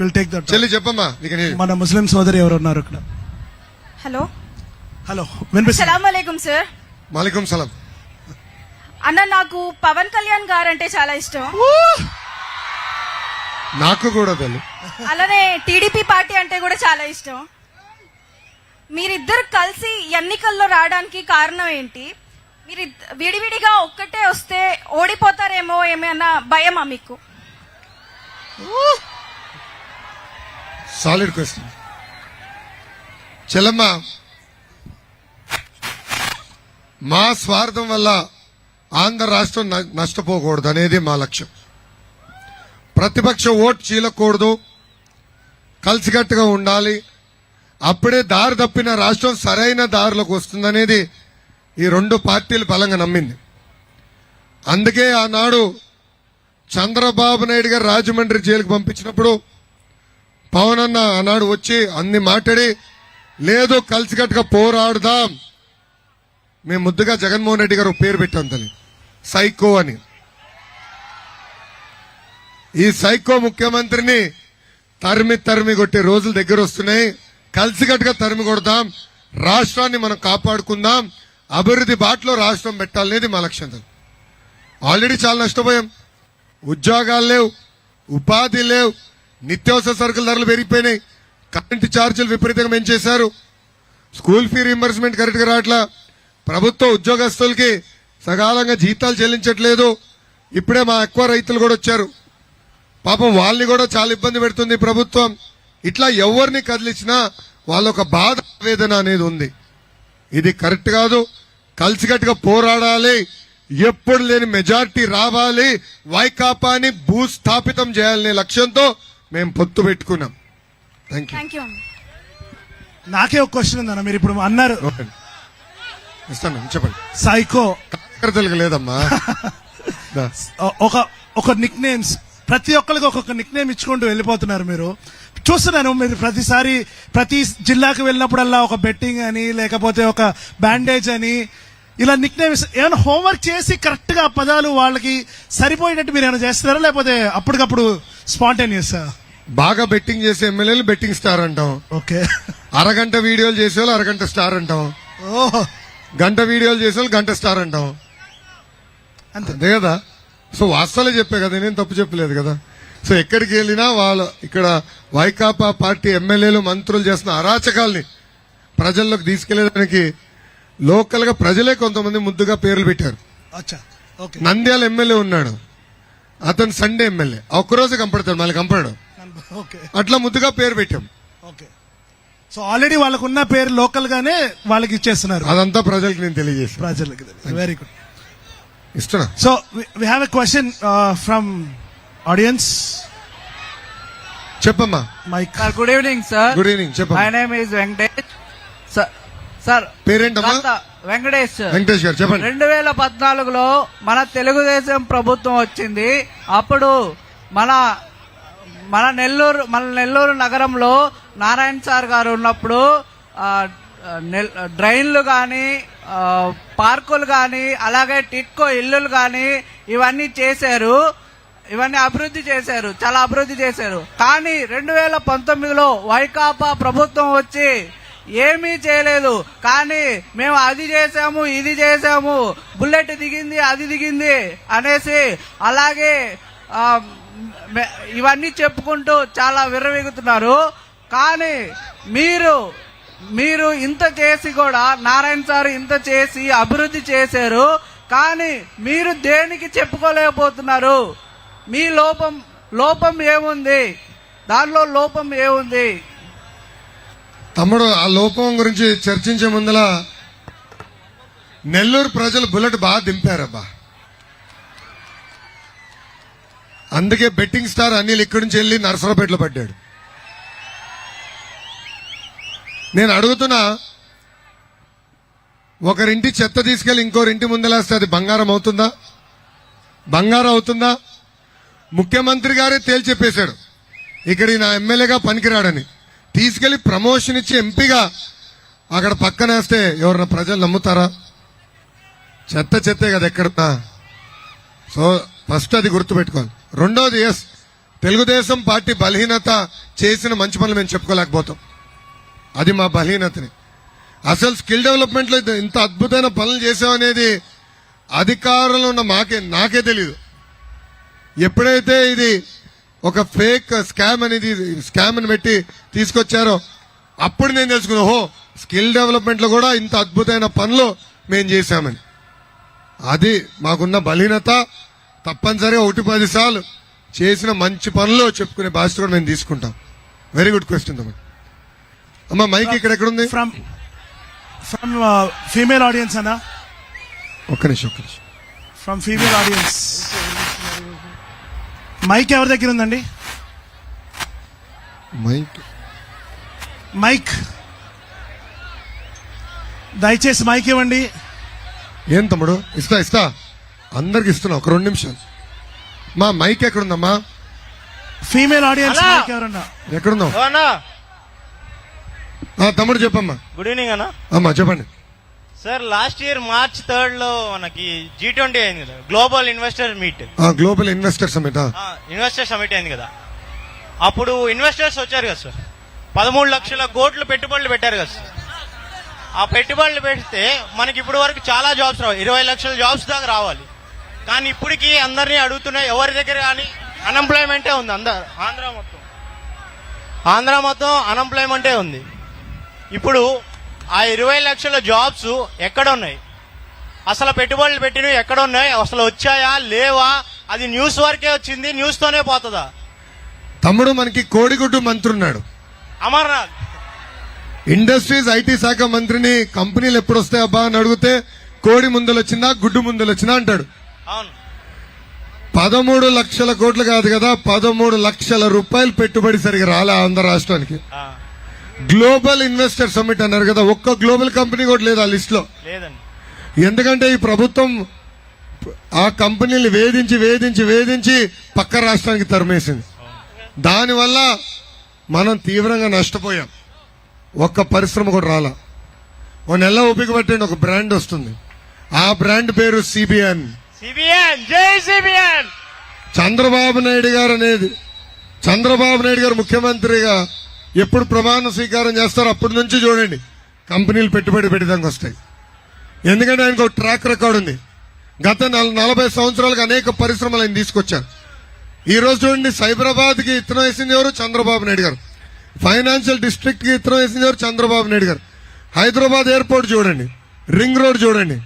Will take that. చెల్లి చెప్పమ్మా. మన ముస్లిం సోదరి ఎవరు ఉన్నారు ఇక్కడ? హలో హలో, వినిపిస్తుంది? సలాంవాలేకుం సార్. వాలేకుం సలాం. అన్న, నాకు పవన్ కళ్యాణ్ గారు అంటే చాలా ఇష్టం. నాకు కూడా తెలుసు. అలానే టీడీపీ పార్టీ అంటే కూడా చాలా ఇష్టం. మీరిద్దరు కలిసి ఎన్నికల్లో రావడానికి కారణం ఏంటి? మీరు విడివిడిగా ఒక్కటే వస్తే ఓడిపోతారేమో ఏమైనా భయమా మీకు? Solid question. చెల్లమ్మ, మా స్వార్థం వల్ల ఆంధ్ర రాష్ట్రం నష్టపోకూడదు అనేది మా లక్ష్యం. ప్రతిపక్ష ఓటు చీలకూడదు, కలిసికట్టుగా ఉండాలి. అప్పుడే దారి తప్పిన రాష్ట్రం సరైన దారిలోకి వస్తుందనేది ఈ రెండు పార్టీలు బలంగా నమ్మింది. అందుకే ఆనాడు చంద్రబాబు నాయుడు గారు రాజమండ్రి జైలుకు పంపించినప్పుడు పవన్ అన్న ఆనాడు వచ్చి అన్ని మాట్లాడి, లేదు కలిసికట్టుగా పోరాడుదాం. మేము ముద్దుగా జగన్మోహన్ రెడ్డి గారు పేరు పెట్టాం తల్లి, సైకో అని. ఈ సైకో ముఖ్యమంత్రిని తరిమి కొట్టే రోజులు దగ్గర వస్తున్నాయి. కలిసికట్టుగా తరిమి కొడదాం, రాష్ట్రాన్ని మనం కాపాడుకుందాం, అభివృద్ధి బాటలో రాష్ట్రం పెట్టాలనేది మా లక్ష్యం. ఆల్రెడీ చాలా నష్టపోయాం. ఉద్యోగాలు లేవు, ఉపాధి లేవు, నిత్యావసర సరుకుల ధరలు పెరిగిపోయినాయి, కరెంటు ఛార్జీలు విపరీతంగా పెంచేశారు, స్కూల్ ఫీ రీంబర్స్మెంట్ కరెక్ట్ గా రావట్లా, ప్రభుత్వ ఉద్యోగస్తులకి సకాలంగా జీతాలు చెల్లించట్లేదు. ఇప్పుడే మా ఎక్కువ రైతులు కూడా వచ్చారు, పాపం వాళ్ళని కూడా చాలా ఇబ్బంది పెడుతుంది ప్రభుత్వం. ఇట్లా ఎవరిని కదిలించినా వాళ్ళొక బాధ ఆవేదన అనేది ఉంది. ఇది కరెక్ట్ కాదు. కలిసికట్టుగా పోరాడాలి, ఎప్పుడు లేని మెజార్టీ రావాలి, వైకాపాని భూస్థాపితం చేయాలనే లక్ష్యంతో మేము పొత్తు పెట్టుకున్నాం. Thank you. నాకే ఒక క్వశ్చన్ ఉందన్న. మీరు ఇప్పుడు అన్నారు ఇస్తాను, చెప్పండి. సైకో కార్యకర్తలకు లేదమ్మా. ఒక నిక్ నేమ్స్ ప్రతి ఒక్కరికి ఒక్కొక్క నిక్ నేమ్ ఇచ్చుకుంటూ వెళ్ళిపోతున్నారు. మీరు చూస్తున్నాను, మీరు ప్రతిసారి ప్రతి జిల్లాకు వెళ్ళినప్పుడల్లా ఒక బెట్టింగ్ అని, లేకపోతే ఒక బ్యాండేజ్ అని, ఇలా నిక్ నేమ్స్. ఏమైనా హోంవర్క్ చేసి కరెక్ట్ గా పదాలు వాళ్ళకి సరిపోయేటట్టు మీరు ఏమైనా చేస్తున్నారా, లేకపోతే అప్పటికప్పుడు స్పాంటేనియస్? బాగా బెట్టింగ్ చేసే ఎమ్మెల్యేలు బెట్టింగ్ స్టార్ అంటాం. ఓకే. అరగంట వీడియోలు చేసే వాళ్ళు అరగంట స్టార్ అంటాం. ఓహో. గంట వీడియోలు చేసే వాళ్ళు గంట స్టార్ అంటాం. అంతే కదా. సో వాస్తవాలే చెప్పే కదా, నేను తప్పు చెప్పలేదు కదా. సో ఎక్కడికి వెళ్ళినా వాళ్ళు ఇక్కడ వైకాపా పార్టీ ఎమ్మెల్యేలు మంత్రులు చేస్తున్న అరాచకాల్ని ప్రజల్లోకి తీసుకెళ్లేదానికి లోకల్ గా ప్రజలే కొంతమంది ముద్దుగా పేర్లు పెట్టారు. నంద్యాల ఎమ్మెల్యే ఉన్నాడు, అతను సండే ఎమ్మెల్యే, ఒక్కరోజు కంపడతాడు, మళ్ళీ కంపడాడు. అట్లా ముద్దుగా పేరు పెట్టాం. సో ఆల్రెడీ వాళ్ళకున్న పేరు లోకల్ గానే వాళ్ళకి ఇచ్చేస్తున్నారు. అదంతా ప్రజలకు నేను తెలియజేస్తాను. ప్రజలకి. Very good. ఇస్తున్నా. So we have a question from audience. చెప్పమ్మా. Mike. Good evening sir. Good evening. చెప్పమ్మా. My name is Venkatesh sir. పేరేంటమ్మా? వెంకటేష్. వెంకటేష్ గారు చెప్పండి. 2014లో మన తెలుగుదేశం ప్రభుత్వం వచ్చింది. అప్పుడు మన నెల్లూరు నగరంలో నారాయణ సార్ గారు ఉన్నప్పుడు డ్రైన్లు కానీ, పార్కులు కానీ, అలాగే టిట్కో ఇల్లులు కానీ ఇవన్నీ చేశారు. ఇవన్నీ అభివృద్ధి చేశారు, చాలా అభివృద్ధి చేశారు. కానీ 2019లో వైకాపా ప్రభుత్వం వచ్చి ఏమీ చేయలేదు. కానీ మేము అది చేసాము, ఇది చేసాము, బుల్లెట్ దిగింది, అది దిగింది అనేసి అలాగే ఇవన్నీ చెప్పుకుంటూ చాలా విర్రవీగుతున్నారు. కానీ మీరు ఇంత చేసి కూడా, నారాయణ సార్ ఇంత చేసి అభివృద్ధి చేశారు, కానీ మీరు దేనికి చెప్పుకోలేకపోతున్నారు? మీ లోపం ఏముంది? దానిలో లోపం ఏముంది? తమ్ముడు, ఆ లోపం గురించి చర్చించే ముందల నెల్లూరు ప్రజలు బుల్లెట్ బాగా దింపారబ్బా. అందుకే బెట్టింగ్ స్టార్ అనిల్ ఇక్కడి నుంచి వెళ్ళి నర్సరావుపేటలో పడ్డాడు. నేను అడుగుతున్నా, ఒకరింటి చెత్త తీసుకెళ్లి ఇంకోరింటి ముందలేస్తే అది బంగారం అవుతుందా? బంగారం అవుతుందా? ముఖ్యమంత్రి గారే తేల్చెప్పేశాడు, ఇక్కడ నా ఎమ్మెల్యేగా పనికిరాడని. తీసుకెళ్లి ప్రమోషన్ ఇచ్చి ఎంపీగా అక్కడ పక్కనేస్తే ఎవరన్నా ప్రజలు నమ్ముతారా? చెత్తే కదా ఎక్కడ. సో ఫస్ట్ అది గుర్తుపెట్టుకోవాలి. రెండోది, ఎస్ తెలుగుదేశం పార్టీ బలహీనత చేసిన మంచి పనులు మేము చెప్పుకోలేకపోతాం. అది మా బలహీనతని. అసలు స్కిల్ డెవలప్మెంట్ లో ఇంత అద్భుతమైన పనులు చేసామనేది అధికారంలో ఉన్న నాకే తెలియదు. ఎప్పుడైతే ఇది ఒక ఫేక్ స్కామ్ అని పెట్టి తీసుకొచ్చారో అప్పుడు నేను తెలుసుకున్నా, ఓహో స్కిల్ డెవలప్మెంట్ లో కూడా ఇంత అద్భుతమైన పనులు మేము చేశామని. అది మాకున్న బలహీనత. తప్పనిసరిగా 1-10 సార్లు చేసిన మంచి పనులు చెప్పుకునే బాధ్యత కూడా మేము తీసుకుంటాం. వెరీ గుడ్ క్వశ్చన్ తమ్ముడు. అమ్మా మైక్ ఎక్కడుంది? ఫ్రమ్ ఫీమేల్ ఆడియన్స్ అన్నా, ఒక్క నిమిషం. From female audience. మైక్ ఎవరి దగ్గర ఉందండి? మైక్ దయచేసి మైక్ ఇవ్వండి. ఏం తమ్ముడు? ఇస్తా అందరికి ఇస్తున్నా. ఒక 2 నిమిషాలు. మా మైక్ ఎక్కడుందమ్మా? ఫీమేల్ ఆడియన్స్ మైక్ ఎవరన్నా ఎక్కడుందా? తమ్ముడు చెప్పమ్మా. గుడ్ ఈవినింగ్ అన్న. అమ్మా చెప్పండి. Sir last year March 3rd లో మనకి G20 అయింది కదా, global investor meet, global investor summit. Investor summit అయింది కదా. అప్పుడు ఇన్వెస్టర్స్ వచ్చారు కదా సార్, 13 లక్షల కోట్లు పెట్టుబడులు పెట్టారు కదా సార్. ఆ పెట్టుబడులు పెడితే మనకి ఇప్పుడు వరకు చాలా జాబ్స్ రావాలి, 20 లక్షల జాబ్స్ దాకా రావాలి. కానీ ఇప్పటికి అందరినీ అడుగుతున్నాయి, ఎవరి దగ్గర కానీ అన్ఎంప్లాయ్మెంటే ఉంది. ఆంధ్ర మొత్తం అన్ఎంప్లాయ్మెంటే ఉంది. ఇప్పుడు ఆ 20 లక్షల జాబ్స్ ఎక్కడ ఉన్నాయి? అసలు పెట్టుబడులు పెట్టినవి ఎక్కడ ఉన్నాయి? అసలు వచ్చాయా లేవా? అది న్యూస్ వరకే వచ్చింది, న్యూస్ తోనే పోతుందా? తమ్ముడు మనకి కోడిగుడ్డు మంత్రి ఉన్నాడు, అమర్నాథ్. ఇండస్ట్రీస్ ఐటీ శాఖ మంత్రిని కంపెనీలు ఎప్పుడు వస్తాయి అబ్బా అని అడిగితే కోడి ముందలు వచ్చిందా గుడ్డు ముందలు వచ్చిందా అంటాడు. అవును, 13 లక్షల కోట్లు కాదు కదా, 13 లక్షల రూపాయలు పెట్టుబడి సరిగా రాలే ఆంధ్ర రాష్ట్రానికి. గ్లోబల్ ఇన్వెస్టర్ సమిట్ అన్నారు కదా, ఒక్క గ్లోబల్ కంపెనీ కూడా లేదు ఆ లిస్ట్ లో. లేదండి. ఎందుకంటే ఈ ప్రభుత్వం ఆ కంపెనీలు వేధించి పక్క రాష్ట్రానికి తరిమేసింది. దానివల్ల మనం తీవ్రంగా నష్టపోయాం. ఒక్క పరిశ్రమ కూడా రాలా. ఓ నెల ఓపిక పట్టండి, ఒక బ్రాండ్ వస్తుంది. ఆ బ్రాండ్ పేరు సిబిఎన్. జై సిబిఎన్. చంద్రబాబు నాయుడు గారు ముఖ్యమంత్రిగా ఎప్పుడు ప్రమాణ స్వీకారం చేస్తారో అప్పటి నుంచి చూడండి కంపెనీలు పెట్టుబడి పెట్టడానికి వస్తాయి. ఎందుకంటే ఆయనకు ఒక ట్రాక్ రికార్డు ఉంది. గత 40 సంవత్సరాలుగా అనేక పరిశ్రమలు ఆయన తీసుకొచ్చారు. ఈ రోజు చూడండి, సైబరాబాద్ కి ఇత్తనం వేసింది ఎవరు? చంద్రబాబు నాయుడు గారు. ఫైనాన్షియల్ డిస్ట్రిక్ట్ కి ఇత్తనం వేసింది ఎవరు? చంద్రబాబు నాయుడు గారు. హైదరాబాద్ ఎయిర్పోర్ట్ చూడండి, రింగ్ రోడ్ చూడండి,